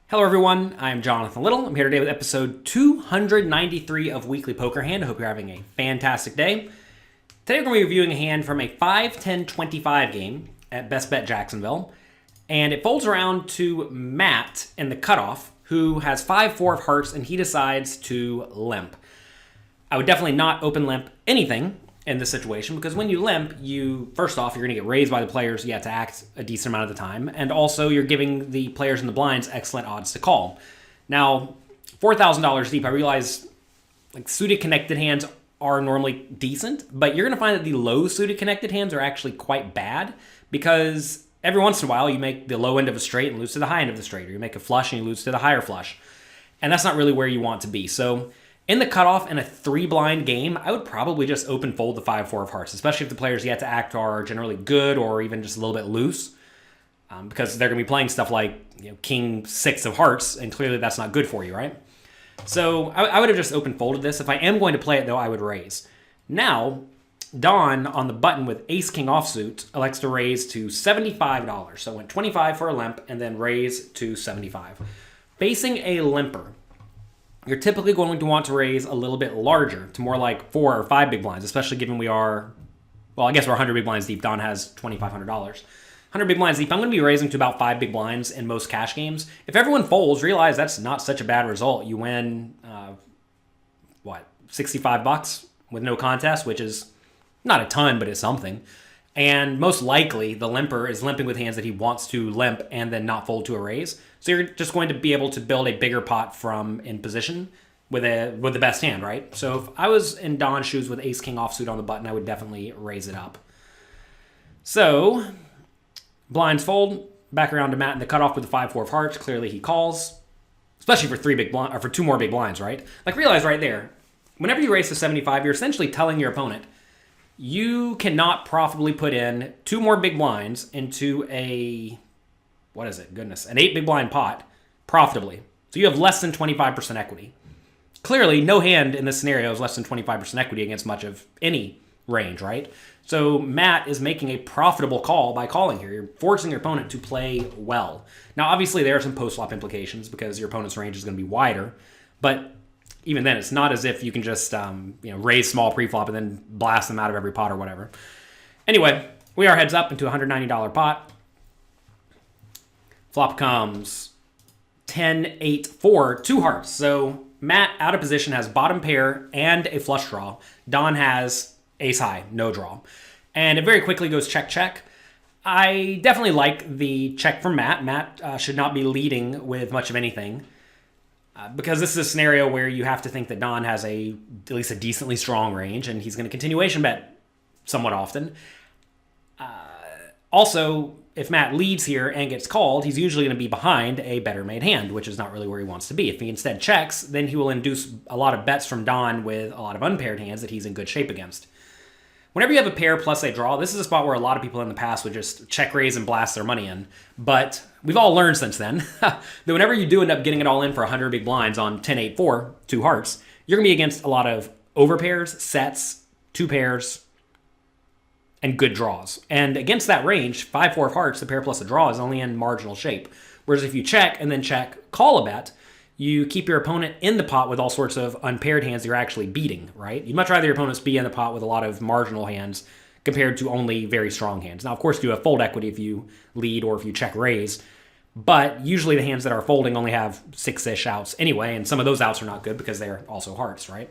Hello everyone, I'm Jonathan Little. I'm here today with episode 293 of Weekly Poker Hand. I hope you're having a fantastic day. Today we're going to be reviewing a hand from a 5-10-25 game at Best Bet Jacksonville. And it folds around to Matt in the cutoff, who has 5-4 of hearts, and he decides to limp. I would definitely not open limp anything in this situation, because when you limp, first off, you're going to get raised by the players. You have to act a decent amount of the time, and also you're giving the players in the blinds excellent odds to call. Now, $4,000 deep, I realize suited connected hands are normally decent, but you're going to find that the low suited connected hands are actually quite bad, because every once in a while you make the low end of a straight and lose to the high end of the straight, or you make a flush and you lose to the higher flush, and that's not really where you want to be. So in the cutoff in a 3-blind game, I would probably just open fold the 5-4 of hearts, especially if the players you have to act are generally good or even just a little bit loose, because they're going to be playing stuff like King 6 of hearts, and clearly that's not good for you, right? So I would have just open folded this. If I am going to play it, though, I would raise. Now, Don on the button with Ace King offsuit elects to raise to $75. So it went 25 for a limp and then raise to 75. Facing a limper, you're typically going to want to raise a little bit larger to more like 4 or 5 big blinds, especially given we're 100 big blinds deep. Don has $2,500. 100 big blinds deep, I'm going to be raising to about 5 big blinds in most cash games. If everyone folds, realize that's not such a bad result. You win, $65 with no contest, which is not a ton, but it's something. And most likely, the limper is limping with hands that he wants to limp and then not fold to a raise. So you're just going to be able to build a bigger pot from in position with the best hand, right? So if I was in Don's shoes with Ace King offsuit on the button, I would definitely raise it up. So blinds fold, back around to Matt in the cutoff with the 5-4 of hearts. Clearly he calls, especially for 2 more big blinds, right? Realize right there, whenever you raise to 75, you're essentially telling your opponent, you cannot profitably put in 2 more big blinds into an 8 big blind pot profitably. So you have less than 25% equity. Clearly, no hand in this scenario is less than 25% equity against much of any range, right? So Matt is making a profitable call by calling here. You're forcing your opponent to play well. Now, obviously, there are some post-flop implications because your opponent's range is going to be wider, but even then, it's not as if you can just raise small pre-flop and then blast them out of every pot or whatever. Anyway, we are heads up into a $190 pot. Flop comes 10-8-4, 2 hearts. So Matt, out of position, has bottom pair and a flush draw. Don has ace high, no draw. And it very quickly goes check-check. I definitely like the check from Matt. Matt should not be leading with much of anything. Because this is a scenario where you have to think that Don has at least a decently strong range, and he's going to continuation bet somewhat often. Also, if Matt leads here and gets called, he's usually going to be behind a better made hand, which is not really where he wants to be. If he instead checks, then he will induce a lot of bets from Don with a lot of unpaired hands that he's in good shape against. Whenever you have a pair plus a draw, this is a spot where a lot of people in the past would just check raise and blast their money in. But we've all learned since then that whenever you do end up getting it all in for 100 big blinds on 10-8-4, 2 hearts, you're going to be against a lot of overpairs, sets, 2 pairs, and good draws. And against that range, 5-4 of hearts, the pair plus a draw is only in marginal shape. Whereas if you check and then check, call a bet, you keep your opponent in the pot with all sorts of unpaired hands that you're actually beating, right? You'd much rather your opponents be in the pot with a lot of marginal hands compared to only very strong hands. Now, of course, you have fold equity if you lead or if you check raise, but usually the hands that are folding only have 6-ish outs anyway, and some of those outs are not good because they're also hearts, right?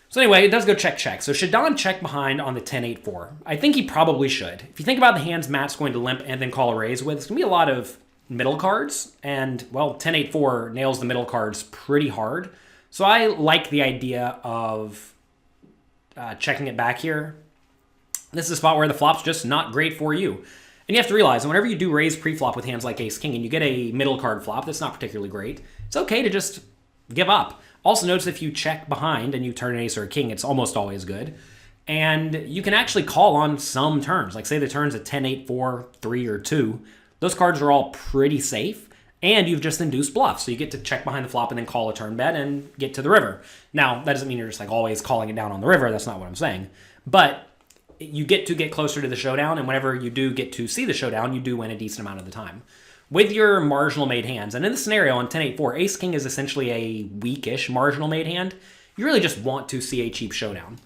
So anyway, it does go check-check. So should Don check behind on the 10-8-4? I think he probably should. If you think about the hands Matt's going to limp and then call a raise with, it's going to be a lot of middle cards, and 10-8-4 nails the middle cards pretty hard. So I like the idea of checking it back here. This is a spot where the flop's just not great for you. And you have to realize that whenever you do raise pre-flop with hands like Ace King and you get a middle card flop that's not particularly great, it's okay to just give up. Also notice if you check behind and you turn an ace or a king, it's almost always good. And you can actually call on some turns. Like say the turn's a 10-8-4, 3, or 2. Those cards are all pretty safe, and you've just induced bluff. So you get to check behind the flop and then call a turn bet and get to the river. Now, that doesn't mean you're just always calling it down on the river. That's not what I'm saying. But you get to get closer to the showdown, and whenever you do get to see the showdown, you do win a decent amount of the time. with your marginal made hands, and in this scenario on 10-8-4, ace-king is essentially a weakish marginal made hand. You really just want to see a cheap showdown.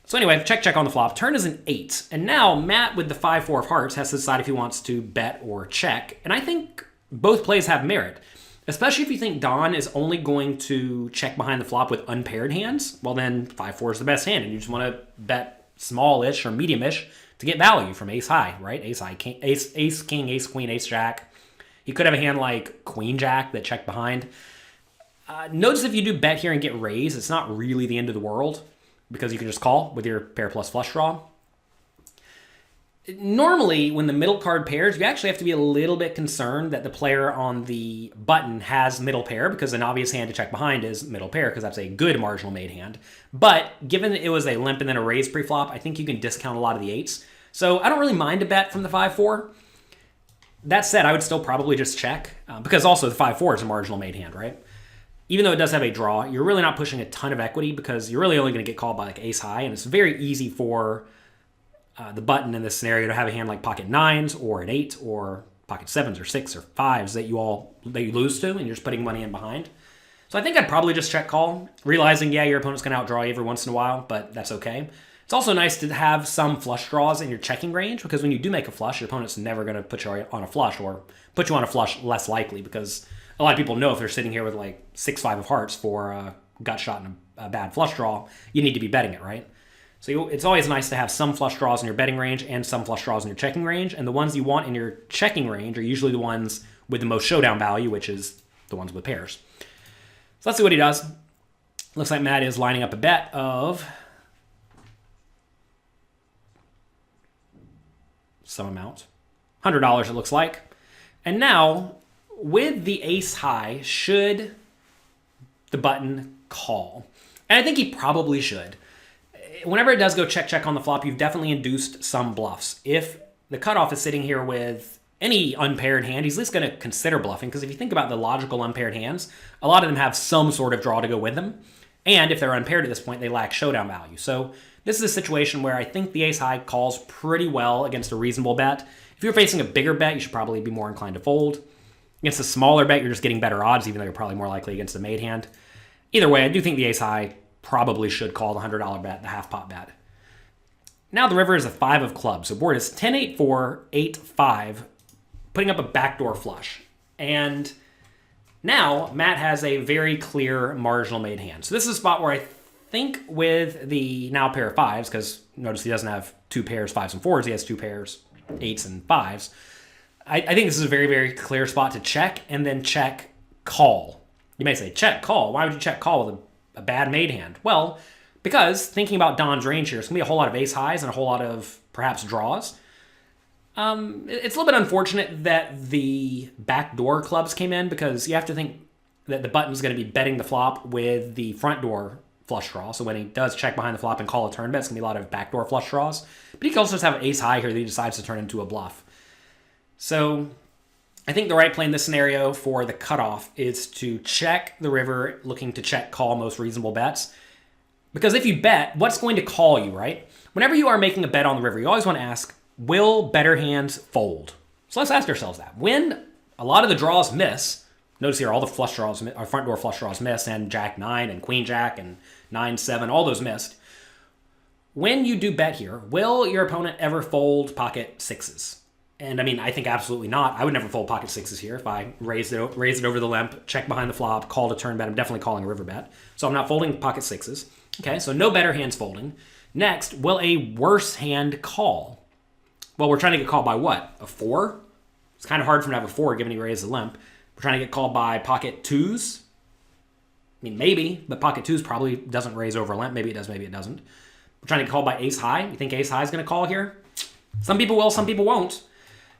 So anyway, check on the flop. Turn is an 8. And now Matt with the 5-4 of hearts has to decide if he wants to bet or check. And I think both plays have merit, especially if you think Don is only going to check behind the flop with unpaired hands. Well, then 5-4 is the best hand, and you just want to bet smallish or mediumish to get value from ace high, right? Ace high, king, ace king, ace queen, ace jack. He could have a hand like queen jack that checked behind. Notice if you do bet here and get raised, it's not really the end of the world, because you can just call with your pair plus flush draw. Normally, when the middle card pairs, you actually have to be a little bit concerned that the player on the button has middle pair, because an obvious hand to check behind is middle pair, because that's a good marginal made hand. But given that it was a limp and then a raise pre-flop, I think you can discount a lot of the 8s. So I don't really mind a bet from the 5-4. That said, I would still probably just check, because also the 5-4 is a marginal made hand, right? Even though it does have a draw, you're really not pushing a ton of equity, because you're really only going to get called by like ace high, and it's very easy for the button in this scenario to have a hand like pocket 9s or an 8 or pocket 7s or 6 or 5s that you lose to, and you're just putting money in behind. So I think I'd probably just check call, realizing, yeah, your opponent's going to outdraw you every once in a while, but that's okay. It's also nice to have some flush draws in your checking range, because when you do make a flush, your opponent's never going to put you on a flush, or put you on a flush less likely, because a lot of people know if they're sitting here with like 6-5 of hearts for a gut shot and a bad flush draw, you need to be betting it, right? So it's always nice to have some flush draws in your betting range and some flush draws in your checking range, and the ones you want in your checking range are usually the ones with the most showdown value, which is the ones with pairs. So let's see what he does. Looks like Matt is lining up a bet of some amount. $100 it looks like. And now, with the ace high, should the button call? And I think he probably should. Whenever it does go check on the flop, you've definitely induced some bluffs. If the cutoff is sitting here with any unpaired hand, he's at least going to consider bluffing, because if you think about the logical unpaired hands, a lot of them have some sort of draw to go with them. And if they're unpaired at this point, they lack showdown value. So this is a situation where I think the ace high calls pretty well against a reasonable bet. If you're facing a bigger bet, you should probably be more inclined to fold. Against a smaller bet, you're just getting better odds, even though you're probably more likely against a made hand. Either way, I do think the ace high probably should call the $100 bet, the half pot bet. Now the river is a 5 of clubs. So board is 10-8-4, 8-5, putting up a backdoor flush. And now Matt has a very clear marginal made hand. So this is a spot where I think with the now pair of 5s, because notice he doesn't have 2 pairs 5s and 4s, he has 2 pairs 8s and 5s. I think this is a very, very clear spot to check and then check call. You may say, check call. Why would you check call with a bad made hand? Well, because thinking about Don's range here, it's going to be a whole lot of ace highs and a whole lot of perhaps draws. It's a little bit unfortunate that the backdoor clubs came in, because you have to think that the button's going to be betting the flop with the front door flush draw. So when he does check behind the flop and call a turn bet, it's going to be a lot of backdoor flush draws. But he can also just have an ace high here that he decides to turn into a bluff. So I think the right play in this scenario for the cutoff is to check the river, looking to check call most reasonable bets. Because if you bet, what's going to call you, right? Whenever you are making a bet on the river, you always want to ask, will better hands fold? So let's ask ourselves that. When a lot of the draws miss, notice here all the flush draws, our front door flush draws miss, and Jack 9 and Queen Jack and 9-7, all those missed. When you do bet here, will your opponent ever fold pocket 6s? And I mean, I think absolutely not. I would never fold pocket 6s here. If I raised it over the limp, check behind the flop, called a turn bet, I'm definitely calling a river bet. So I'm not folding pocket 6s. Okay, so no better hands folding. Next, will a worse hand call? Well, we're trying to get called by what? A 4? It's kind of hard for him to have a 4 given he raised the limp. We're trying to get called by pocket 2s. I mean, maybe, but pocket 2s probably doesn't raise over limp. Maybe it does, maybe it doesn't. We're trying to get called by ace high. You think ace high is going to call here? Some people will, some people won't.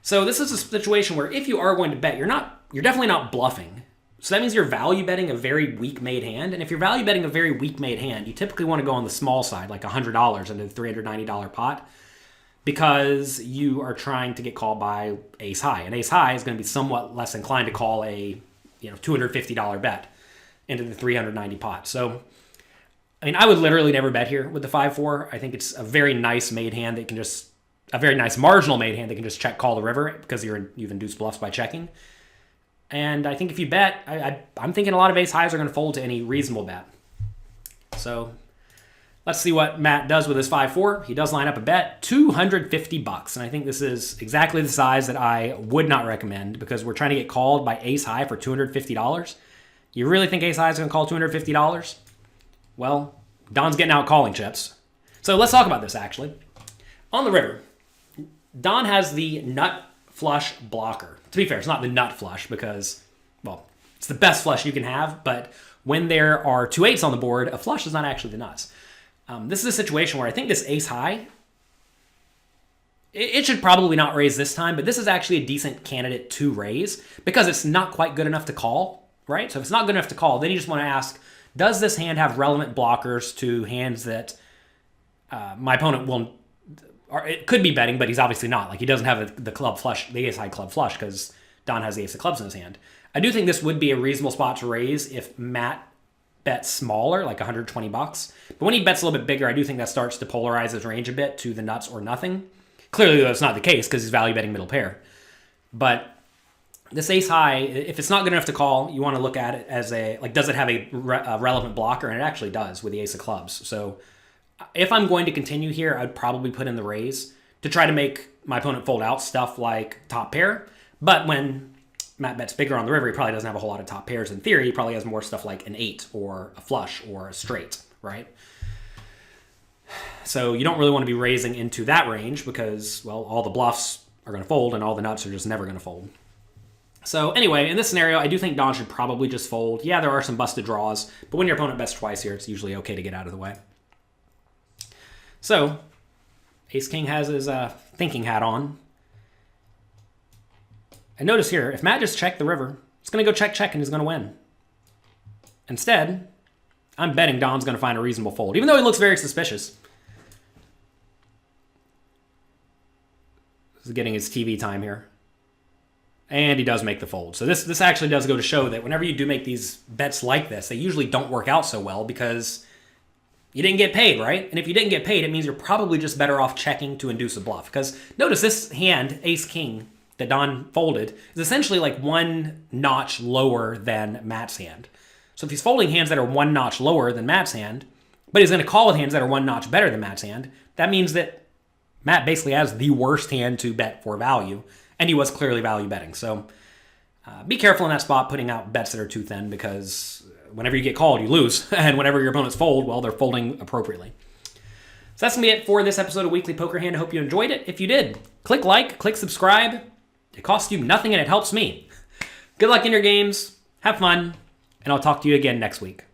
So this is a situation where if you are going to bet, you're definitely not bluffing. So that means you're value betting a very weak made hand. And if you're value betting a very weak made hand, you typically want to go on the small side, like $100 into the $390 pot, because you are trying to get called by ace high. And ace high is going to be somewhat less inclined to call a $250 bet into the 390 pot. So, I mean, I would literally never bet here with the 5-4. I think it's a very nice made hand that can just a very nice marginal made hand that can just check call the river because you've induced bluffs by checking. And I think if you bet, I'm thinking a lot of ace highs are going to fold to any reasonable bet. So let's see what Matt does with his 5-4. He does line up a bet, $250. And I think this is exactly the size that I would not recommend because we're trying to get called by ace high for $250. You really think ace high is going to call $250? Well, Don's getting out calling chips. So let's talk about this actually. On the river, Don has the nut flush blocker. To be fair, it's not the nut flush because, well, it's the best flush you can have, but when there are 2 8s on the board, a flush is not actually the nuts. This is a situation where I think this ace high, it should probably not raise this time, but this is actually a decent candidate to raise because it's not quite good enough to call, right? So if it's not good enough to call, then you just want to ask, does this hand have relevant blockers to hands that my opponent will... Or it could be betting, but he's obviously not. Like, he doesn't have the club flush, the ace high club flush, because Don has the ace of clubs in his hand. I do think this would be a reasonable spot to raise if Matt bets smaller, like $120. But when he bets a little bit bigger, I do think that starts to polarize his range a bit to the nuts or nothing. Clearly, that's not the case because he's value betting middle pair. But this ace high, if it's not good enough to call, you want to look at it as does it have a relevant blocker? And it actually does with the ace of clubs. So if I'm going to continue here, I'd probably put in the raise to try to make my opponent fold out stuff like top pair. But when Matt bets bigger on the river, he probably doesn't have a whole lot of top pairs in theory. He probably has more stuff like an 8 or a flush or a straight, right? So you don't really want to be raising into that range because, well, all the bluffs are going to fold and all the nuts are just never going to fold. So anyway, in this scenario, I do think Don should probably just fold. Yeah, there are some busted draws, but when your opponent bets twice here, it's usually okay to get out of the way. So, Ace-King has his thinking hat on. And notice here, if Matt just checked the river, it's going to go check-check and he's going to win. Instead, I'm betting Don's going to find a reasonable fold, even though he looks very suspicious. This is getting his TV time here. And he does make the fold. So this actually does go to show that whenever you do make these bets like this, they usually don't work out so well because you didn't get paid, right? And if you didn't get paid, it means you're probably just better off checking to induce a bluff. Because notice this hand, ace-king, that Don folded, is essentially like 1 notch lower than Matt's hand. So if he's folding hands that are 1 notch lower than Matt's hand, but he's going to call with hands that are 1 notch better than Matt's hand, that means that Matt basically has the worst hand to bet for value, and he was clearly value betting. So be careful in that spot putting out bets that are too thin because whenever you get called, you lose. And whenever your opponents fold, well, they're folding appropriately. So that's going to be it for this episode of Weekly Poker Hand. I hope you enjoyed it. If you did, click like, click subscribe. It costs you nothing and it helps me. Good luck in your games. Have fun. And I'll talk to you again next week.